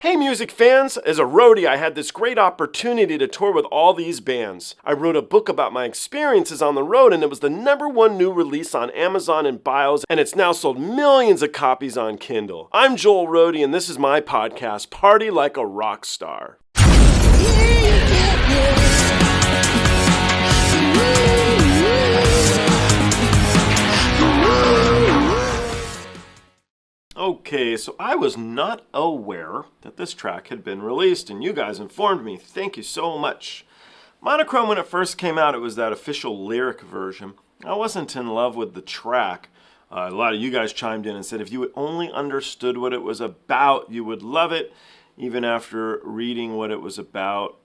Hey music fans! As a roadie, I had this great opportunity to tour with all these bands. I wrote a book about my experiences on the road, and it was the #1 new release on Amazon and Bios, and it's now sold millions of copies on Kindle. I'm Joel Roadie, and this is my podcast, Party Like a Rock Star. Okay, so I was not aware that this track had been released, and you guys informed me. Thank you so much. Monochrome, when it first came out, it was that official lyric version. I wasn't in love with the track. A lot of you guys chimed in and said if you had only understood what it was about, you would love it. Even after reading what it was about,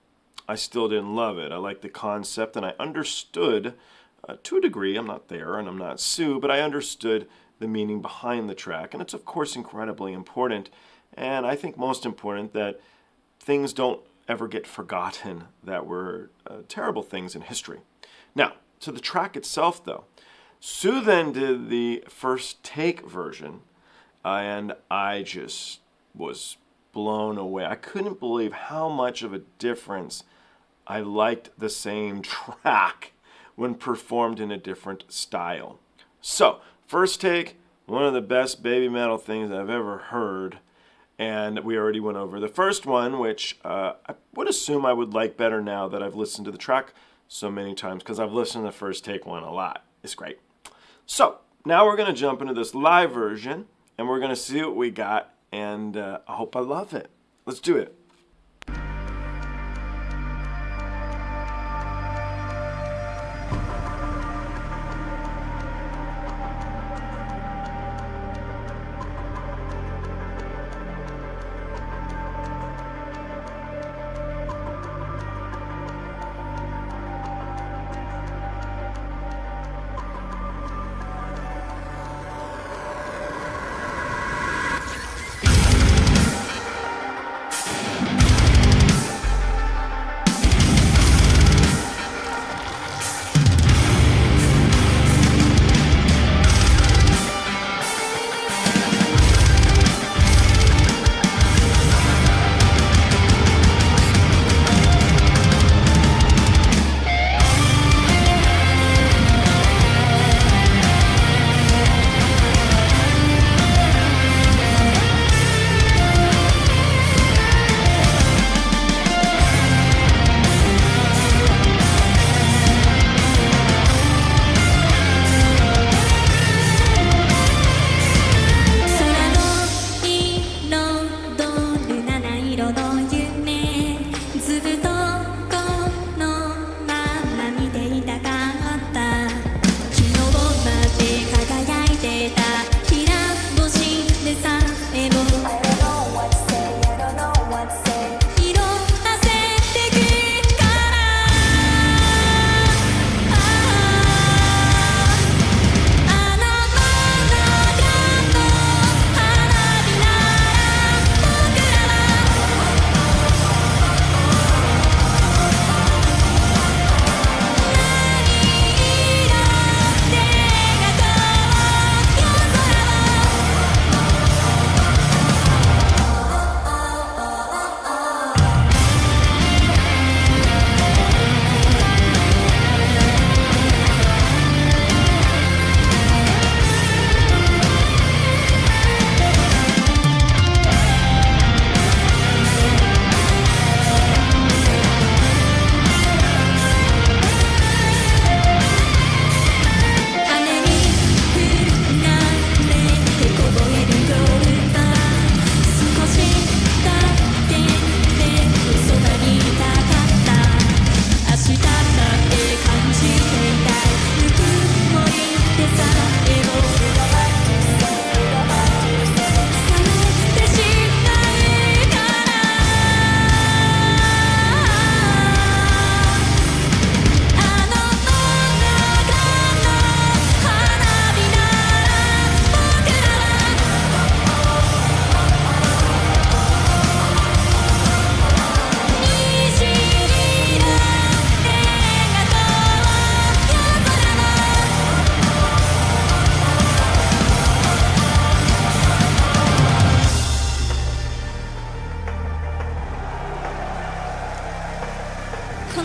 I still didn't love it. I liked the concept, and I understood, to a degree, I'm not there and I'm not Sue, but I understood the meaning behind the track. And it's of course incredibly important, and I think most important, that things don't ever get forgotten that were terrible things in history. Now, to the track itself though, Sue then did the first take version, and I just was blown away. I couldn't believe how much of a difference I liked the same track when performed in a different style. So, first take, one of the best baby metal things I've ever heard, and we already went over the first one, which I would assume I would like better now that I've listened to the track so many times, because I've listened to the first take one a lot. It's great. So, now we're going to jump into this live version, and we're going to see what we got, and I hope I love it. Let's do it.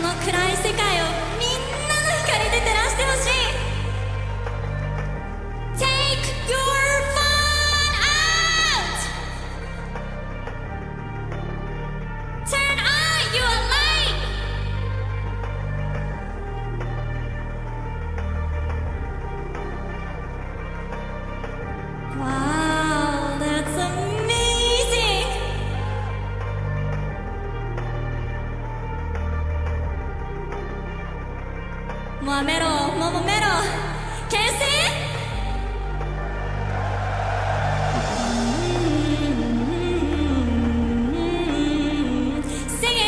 の暗い世界をみんなの光で照らしてほしい Take your phone out Turn on your light Wow, that's amazing! Momero, can you see? Sing it!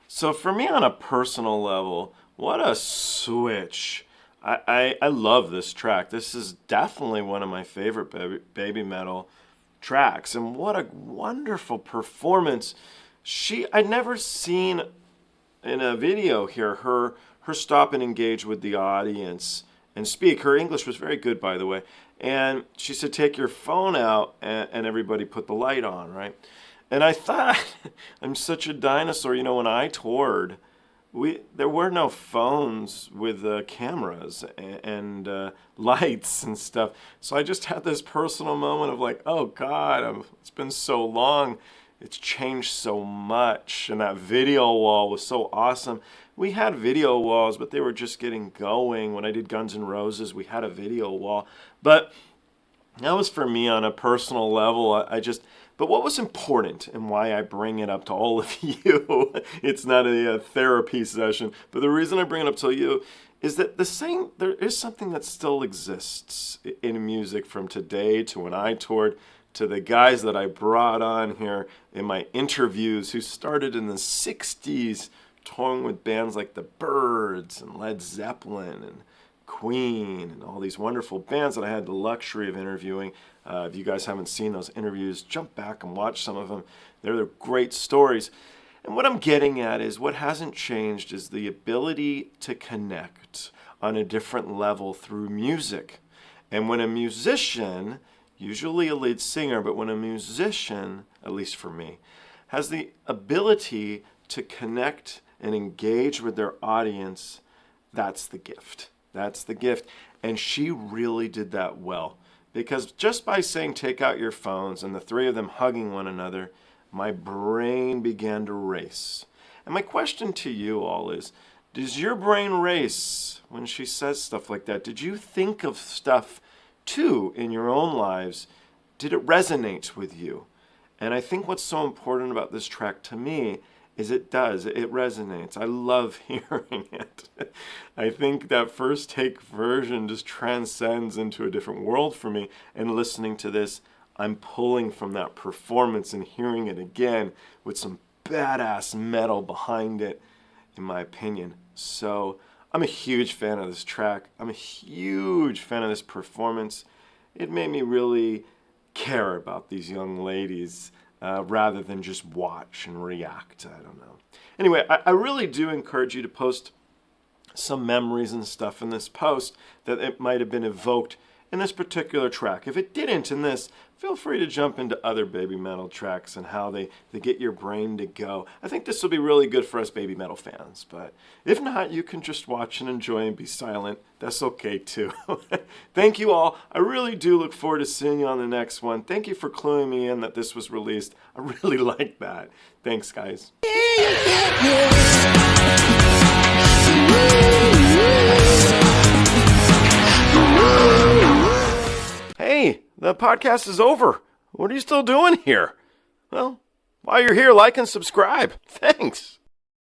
So for me on a personal level, what a switch. I love this track. This is definitely one of my favorite baby metal tracks. And what a wonderful performance. I'd never seen in a video here her stop and engage with the audience and speak. Her English was very good, by the way. And she said, take your phone out, and everybody put the light on, right? And I thought, I'm such a dinosaur. You know, when I toured, there were no phones with cameras and lights and stuff. So I just had this personal moment of like, oh God, it's been so long. It's changed so much. And that video wall was so awesome. We had video walls, but they were just getting going. When I did Guns N' Roses, we had a video wall. But that was for me on a personal level. But what was important and why I bring it up to all of you, it's not a therapy session, but the reason I bring it up to you is that there is something that still exists in music from today to when I toured, to the guys that I brought on here in my interviews who started in the 60s touring with bands like the Byrds and Led Zeppelin and Queen and all these wonderful bands that I had the luxury of interviewing. If you guys haven't seen those interviews, jump back and watch some of them. They're great stories. And what I'm getting at is what hasn't changed is the ability to connect on a different level through music. And when a musician, usually a lead singer, but when a musician, at least for me, has the ability to connect and engage with their audience, that's the gift. That's the gift. And she really did that well. Because just by saying take out your phones and the three of them hugging one another, my brain began to race. And my question to you all is, does your brain race when she says stuff like that? Did you think of stuff too in your own lives? Did it resonate with you? And I think what's so important about this track to me is it resonates. I love hearing it. I think that first take version just transcends into a different world for me, and listening to this, I'm pulling from that performance and hearing it again with some badass metal behind it, in my opinion. So I'm a huge fan of this track. I'm a huge fan of this performance. It made me really care about these young ladies rather than just watch and react. I don't know. Anyway, I really do encourage you to post some memories and stuff in this post that it might have been evoked in this particular track. If it didn't in this, feel free to jump into other Baby Metal tracks and how they get your brain to go. I think this will be really good for us Baby Metal fans, but if not, you can just watch and enjoy and be silent. That's okay too. Thank you all. I really do look forward to seeing you on the next one. Thank you for cluing me in that this was released. I really like that. Thanks, guys. Hey, the podcast is over. What are you still doing here? Well, while you're here, like and subscribe. Thanks.